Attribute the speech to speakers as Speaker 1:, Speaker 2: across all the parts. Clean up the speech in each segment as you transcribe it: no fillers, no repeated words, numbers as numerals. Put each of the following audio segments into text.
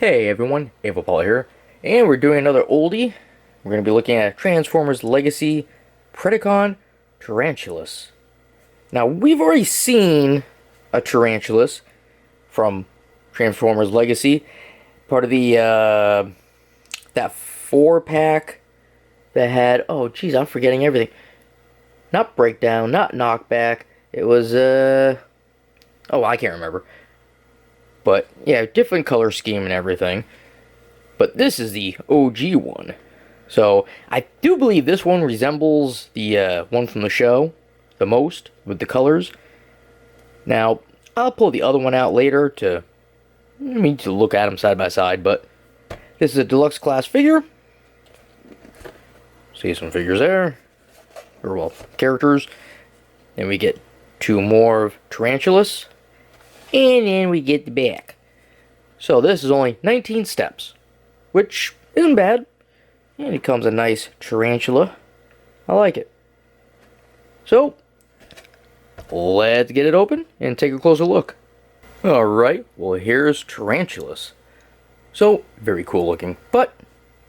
Speaker 1: Hey everyone, Paul here, and we're doing another oldie. We're going to be looking at Transformers Legacy Predacon Tarantulas. Now, we've already seen a Tarantulas from Transformers Legacy, part of the, that 4-pack that had, oh geez, I'm forgetting everything. Not Breakdown, not Knockback, it was, oh, I can't remember. But, yeah, different color scheme and everything. But this is the OG one. So, I do believe this one resembles the one from the show the most, with the colors. Now, I'll pull the other one out later to look at them side by side. But, this is a deluxe class figure. See some figures there. Or, well, characters. Then we get two more of Tarantulas. And then we get the back. So this is only 19 steps, which isn't bad. And it comes a nice tarantula. I like it. So, let's get it open and take a closer look. Alright, well here's Tarantulas. So, very cool looking. But,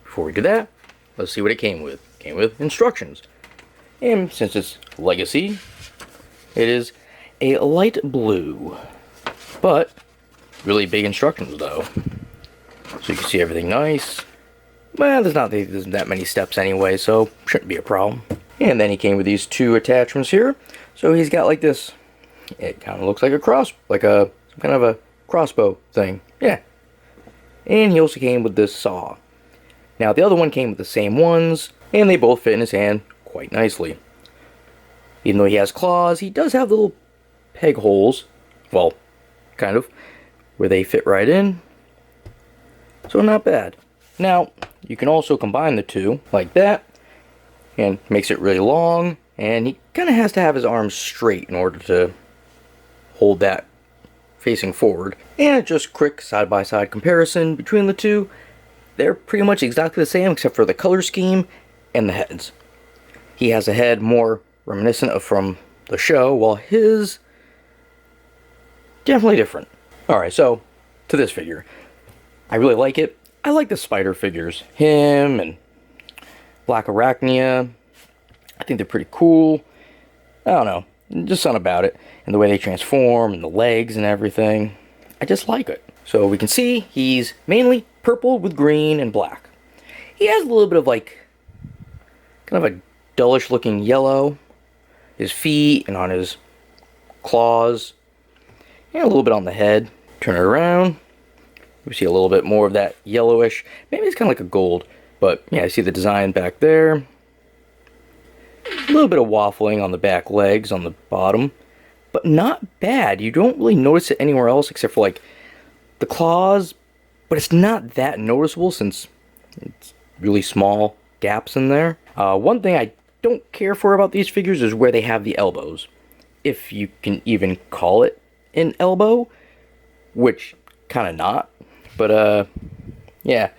Speaker 1: before we do that, let's see what it came with. It came with instructions. And since it's Legacy, it is a light blue. But, really big instructions though. So you can see everything nice. Well, there's not that many steps anyway, so shouldn't be a problem. And then he came with these two attachments here. So he's got like this, it kind of looks like a some kind of a crossbow thing. Yeah. And he also came with this saw. Now the other one came with the same ones, and they both fit in his hand quite nicely. Even though he has claws, he does have little peg holes. Well, kind of, where they fit right in. So not bad. Now, you can also combine the two, like that, and makes it really long, and he kind of has to have his arms straight in order to hold that facing forward. And just quick side-by-side comparison between the two. They're pretty much exactly the same, except for the color scheme and the heads. He has a head more reminiscent of from the show, while his definitely different. Alright, so, to this figure. I really like it. I like the spider figures. Him and Black Arachnia. I think they're pretty cool. I don't know. Just something about it. And the way they transform, and the legs and everything. I just like it. So we can see he's mainly purple with green and black. He has a little bit of like, kind of a dullish looking yellow. His feet and on his claws. And a little bit on the head. Turn it around. We see a little bit more of that yellowish. Maybe it's kind of like a gold. But yeah, I see the design back there. A little bit of waffling on the back legs on the bottom. But not bad. You don't really notice it anywhere else except for like the claws. But it's not that noticeable since it's really small gaps in there. One thing I don't care for about these figures is where they have the elbows. If you can even call it an elbow, which kind of not, but yeah,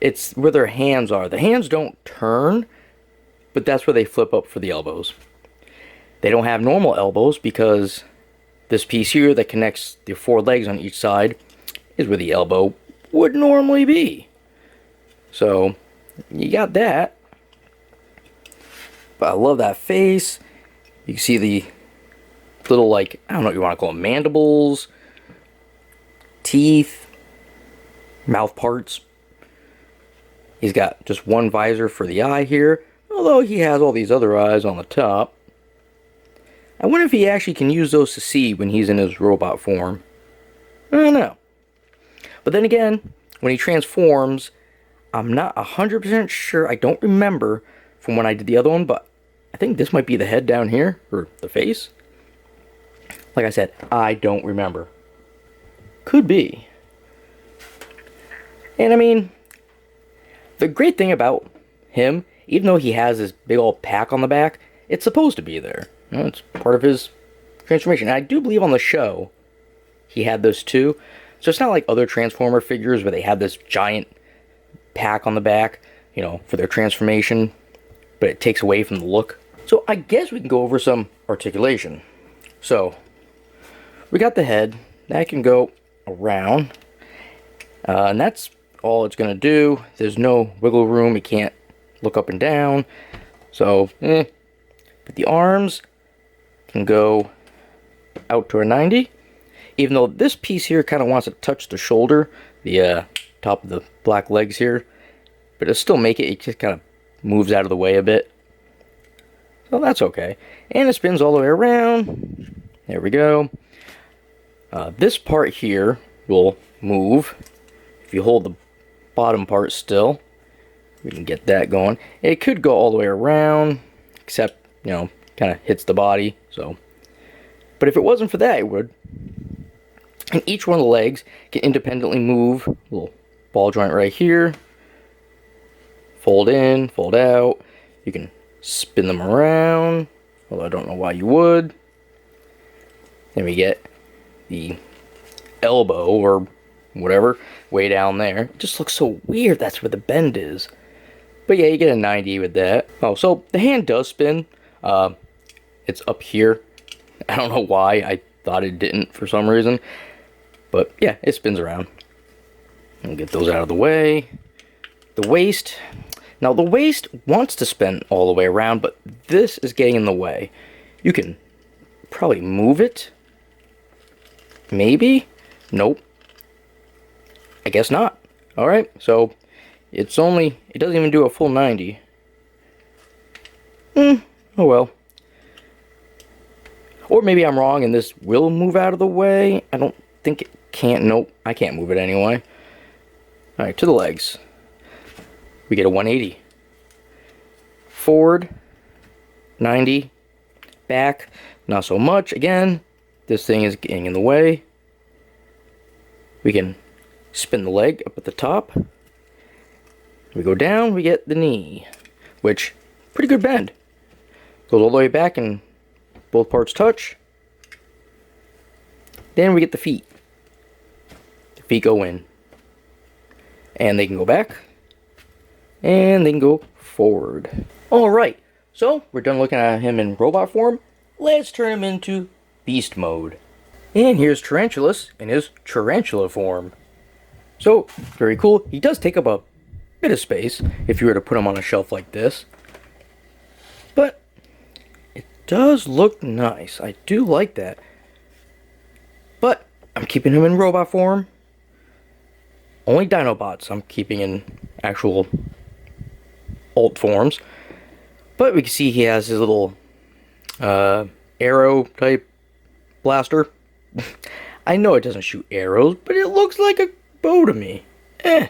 Speaker 1: it's where their hands are. The hands don't turn, but that's where they flip up for the elbows. They don't have normal elbows because this piece here that connects the four legs on each side is where the elbow would normally be. So you got that, but I love that face. You can see the little, like, I don't know what you want to call them, mandibles, teeth, mouth parts. He's got just one visor for the eye here, although he has all these other eyes on the top. I wonder if he actually can use those to see when he's in his robot form. I don't know. But then again, when he transforms, I'm not 100% sure. I don't remember from when I did the other one, but I think this might be the head down here, or the face. Like I said, I don't remember. Could be. And I mean, the great thing about him, even though he has this big old pack on the back, it's supposed to be there. You know, it's part of his transformation. And I do believe on the show, he had those too. So it's not like other Transformer figures where they have this giant pack on the back, you know, for their transformation, but it takes away from the look. So I guess we can go over some articulation. So, we got the head. That can go around. And that's all it's going to do. There's no wiggle room. It can't look up and down. So, But the arms can go out to a 90. Even though this piece here kind of wants to touch the shoulder, the top of the black legs here. But it'll still make it just kind of moves out of the way a bit. So that's okay. And it spins all the way around. There we go. This part here will move. If you hold the bottom part still, we can get that going. It could go all the way around, except, you know, kind of hits the body. So, but if it wasn't for that, it would. And each one of the legs can independently move. Little ball joint right here. Fold in, fold out. You can spin them around, although I don't know why you would. Then we get the elbow or whatever way down there. It just looks so weird. That's where the bend is. But yeah, you get a 90 with that. Oh, so the hand does spin. It's up here. I don't know why. I thought it didn't for some reason. But yeah, it spins around. I'll get those out of the way. The waist. Now the waist wants to spin all the way around, but this is getting in the way. You can probably move it. Maybe? Nope. I guess not. Alright, so it doesn't even do a full 90. Oh well. Or maybe I'm wrong and this will move out of the way. I don't think it can't. Nope, I can't move it anyway. Alright, to the legs. We get a 180. Forward, 90. Back, not so much. Again, this thing is getting in the way. We can spin the leg up at the top. We go down, we get the knee, which, pretty good bend. Goes all the way back and both parts touch. Then we get the feet. The feet go in. And they can go back. And they can go forward. Alright, so we're done looking at him in robot form. Let's turn him into beast mode. And here's Tarantulas in his tarantula form. So, very cool. He does take up a bit of space if you were to put him on a shelf like this. But it does look nice. I do like that. But I'm keeping him in robot form. Only Dinobots I'm keeping in actual alt forms. But we can see he has his little arrow type blaster. I know it doesn't shoot arrows, but it looks like a bow to me. And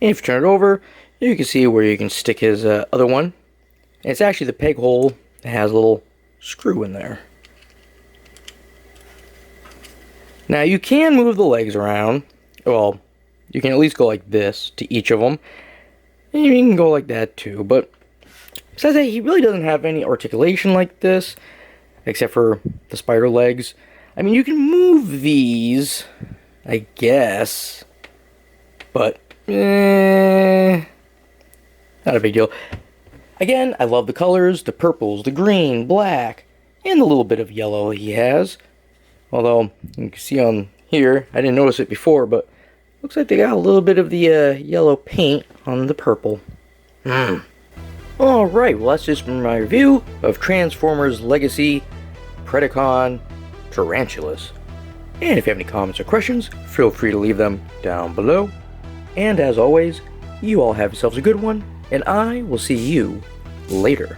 Speaker 1: if you turn it over, you can see where you can stick his other one. And it's actually the peg hole that has a little screw in there. Now you can move the legs around. Well, you can at least go like this to each of them. And you can go like that too, but besides that, he really doesn't have any articulation like this, except for the spider legs. I mean, you can move these, I guess, but not a big deal. Again, I love the colors, the purples, the green, black, and the little bit of yellow he has. Although, you can see on here, I didn't notice it before, but looks like they got a little bit of the yellow paint on the purple. Alright, well that's just my review of Transformers Legacy Predacon Tarantulas. And if you have any comments or questions, feel free to leave them down below. And as always, you all have yourselves a good one, and I will see you later.